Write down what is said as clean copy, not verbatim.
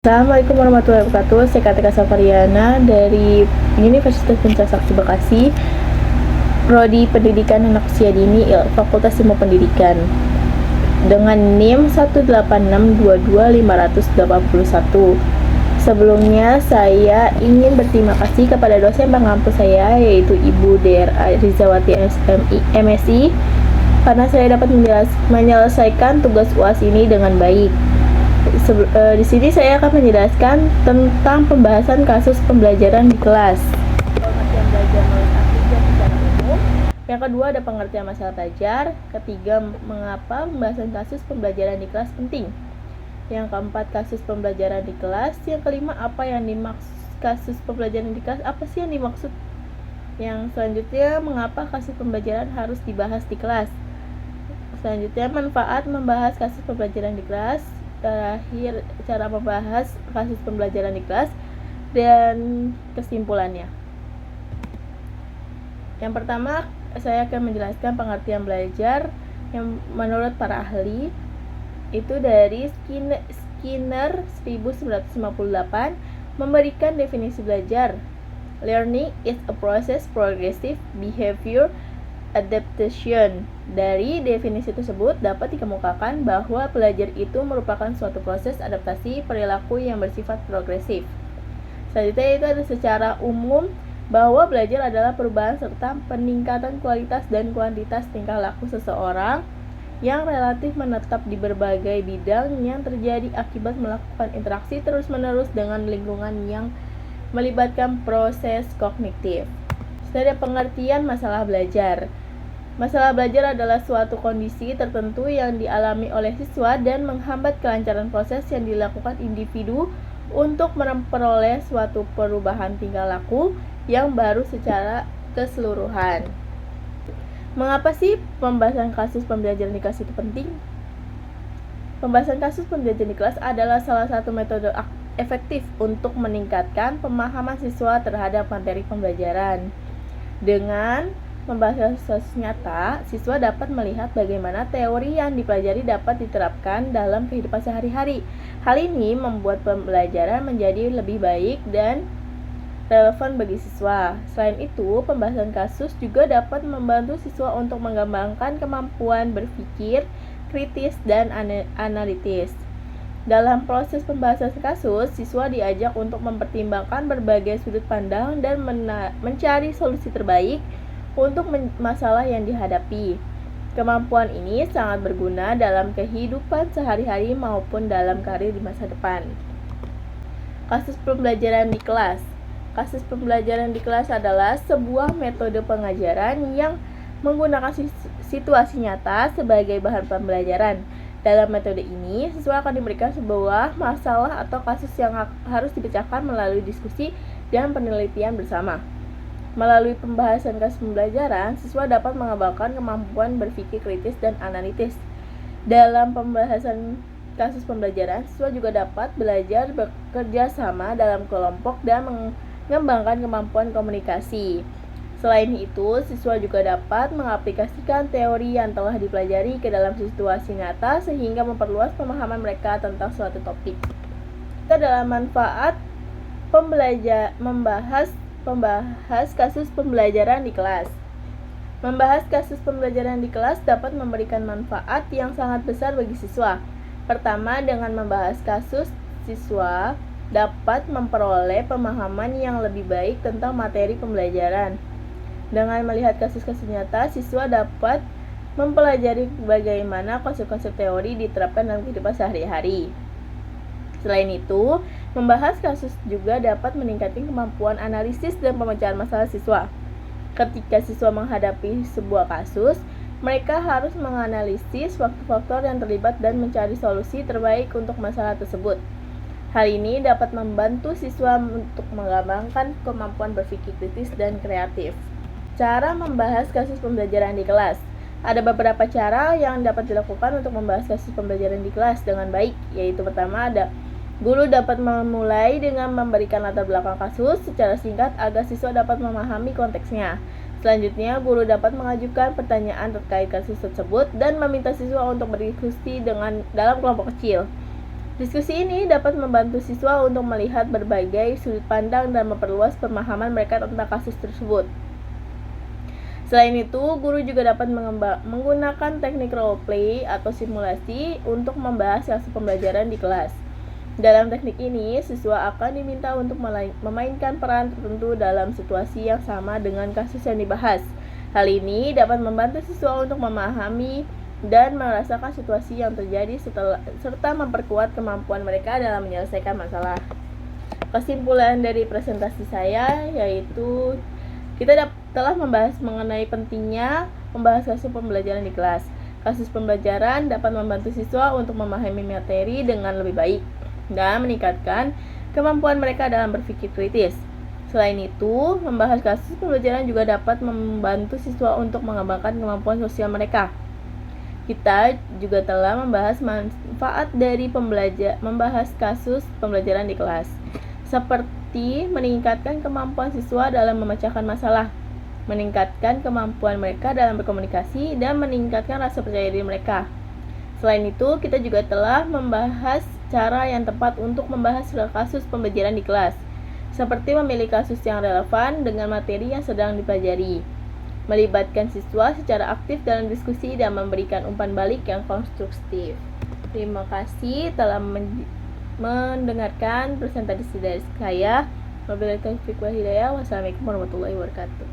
Assalamualaikum warahmatullahi wabarakatuh. Saya Kartika Safariana dari Universitas Puncak Bekasi, Prodi Pendidikan Anak Usia Dini, Fakultas Ilmu Pendidikan, dengan NIM 186225581. Sebelumnya saya ingin berterima kasih kepada dosen pengampu saya, yaitu Ibu DRA Rizawati MSI, karena saya dapat menyelesaikan tugas UAS ini dengan baik. Di sini saya akan menjelaskan tentang pembahasan kasus pembelajaran di kelas. Pengertian belajar melalui aktivitas secara umum. Yang kedua ada pengertian masalah belajar. Ketiga, mengapa pembahasan kasus pembelajaran di kelas penting. Yang keempat, kasus pembelajaran di kelas. Yang kelima, apa yang dimaksud kasus pembelajaran di kelas? Apa sih yang dimaksud? Yang selanjutnya, mengapa kasus pembelajaran harus dibahas di kelas? Selanjutnya, manfaat membahas kasus pembelajaran di kelas. Terakhir, cara membahas kasus pembelajaran di kelas dan kesimpulannya. Yang pertama, saya akan menjelaskan pengertian belajar yang menurut para ahli itu dari Skinner 1958 memberikan definisi belajar. Learning is a process progressive behavior adaptation. Dari definisi tersebut dapat dikemukakan bahwa belajar itu merupakan suatu proses adaptasi perilaku yang bersifat progresif. Selanjutnya itu ada secara umum bahwa belajar adalah perubahan serta peningkatan kualitas dan kuantitas tingkah laku seseorang yang relatif menetap di berbagai bidang yang terjadi akibat melakukan interaksi terus-menerus dengan lingkungan yang melibatkan proses kognitif. Ada pengertian masalah belajar. Masalah belajar adalah suatu kondisi tertentu yang dialami oleh siswa dan menghambat kelancaran proses yang dilakukan individu untuk memperoleh suatu perubahan tingkah laku yang baru secara keseluruhan. Mengapa sih pembahasan kasus pembelajaran di kelas itu penting? Pembahasan kasus pembelajaran di kelas adalah salah satu metode efektif untuk meningkatkan pemahaman siswa terhadap materi pembelajaran. Dengan membahas kasus nyata, siswa dapat melihat bagaimana teori yang dipelajari dapat diterapkan dalam kehidupan sehari-hari. Hal ini membuat pembelajaran menjadi lebih baik dan relevan bagi siswa. Selain itu, pembahasan kasus juga dapat membantu siswa untuk mengembangkan kemampuan berpikir kritis dan analitis. Dalam proses pembahasan kasus, siswa diajak untuk mempertimbangkan berbagai sudut pandang dan mencari solusi terbaik untuk masalah yang dihadapi. Kemampuan ini sangat berguna dalam kehidupan sehari-hari maupun dalam karir di masa depan. Kasus pembelajaran di kelas. Kasus pembelajaran di kelas adalah sebuah metode pengajaran yang menggunakan situasi nyata sebagai bahan pembelajaran. Dalam metode ini, siswa akan diberikan sebuah masalah atau kasus yang harus dipecahkan melalui diskusi dan penelitian bersama. Melalui pembahasan kasus pembelajaran, siswa dapat mengembangkan kemampuan berpikir kritis dan analitis. Dalam pembahasan kasus pembelajaran, siswa juga dapat belajar bekerja sama dalam kelompok dan mengembangkan kemampuan komunikasi. Selain itu, siswa juga dapat mengaplikasikan teori yang telah dipelajari ke dalam situasi nyata sehingga memperluas pemahaman mereka tentang suatu topik. Kita dalam manfaat membahas kasus pembelajaran di kelas. Membahas kasus pembelajaran di kelas dapat memberikan manfaat yang sangat besar bagi siswa. Pertama, dengan membahas kasus, siswa dapat memperoleh pemahaman yang lebih baik tentang materi pembelajaran. Dengan melihat kasus-kasus nyata, siswa dapat mempelajari bagaimana konsep-konsep teori diterapkan dalam kehidupan sehari-hari. Selain itu, membahas kasus juga dapat meningkatkan kemampuan analisis dan pemecahan masalah siswa. Ketika siswa menghadapi sebuah kasus, mereka harus menganalisis faktor-faktor yang terlibat dan mencari solusi terbaik untuk masalah tersebut. Hal ini dapat membantu siswa untuk mengembangkan kemampuan berpikir kritis dan kreatif. Cara membahas kasus pembelajaran di kelas. Ada beberapa cara yang dapat dilakukan untuk membahas kasus pembelajaran di kelas dengan baik, yaitu pertama ada guru dapat memulai dengan memberikan latar belakang kasus secara singkat agar siswa dapat memahami konteksnya. Selanjutnya, guru dapat mengajukan pertanyaan terkait kasus tersebut dan meminta siswa untuk berdiskusi dalam kelompok kecil. Diskusi ini dapat membantu siswa untuk melihat berbagai sudut pandang dan memperluas pemahaman mereka tentang kasus tersebut. Selain itu, guru juga dapat menggunakan teknik role play atau simulasi untuk membahas kasus pembelajaran di kelas. Dalam teknik ini, siswa akan diminta untuk memainkan peran tertentu dalam situasi yang sama dengan kasus yang dibahas. Hal ini dapat membantu siswa untuk memahami dan merasakan situasi yang terjadi serta memperkuat kemampuan mereka dalam menyelesaikan masalah. Kesimpulan dari presentasi saya yaitu kita telah membahas mengenai pentingnya membahas kasus pembelajaran di kelas. Kasus pembelajaran dapat membantu siswa untuk memahami materi dengan lebih baik dan meningkatkan kemampuan mereka dalam berpikir kritis. Selain itu, membahas kasus pembelajaran juga dapat membantu siswa untuk mengembangkan kemampuan sosial mereka. Kita juga telah membahas manfaat dari membahas kasus pembelajaran di kelas, seperti meningkatkan kemampuan siswa dalam memecahkan masalah, meningkatkan kemampuan mereka dalam berkomunikasi, dan meningkatkan rasa percaya diri mereka. Selain itu, kita juga telah membahas cara yang tepat untuk membahas kasus pembelajaran di kelas, seperti memilih kasus yang relevan dengan materi yang sedang dipelajari, melibatkan siswa secara aktif dalam diskusi dan memberikan umpan balik yang konstruktif. Terima kasih telah mendengarkan presentasi dari saya. Wabillahi taufiq wal hidayah. Wassalamualaikum warahmatullahi wabarakatuh.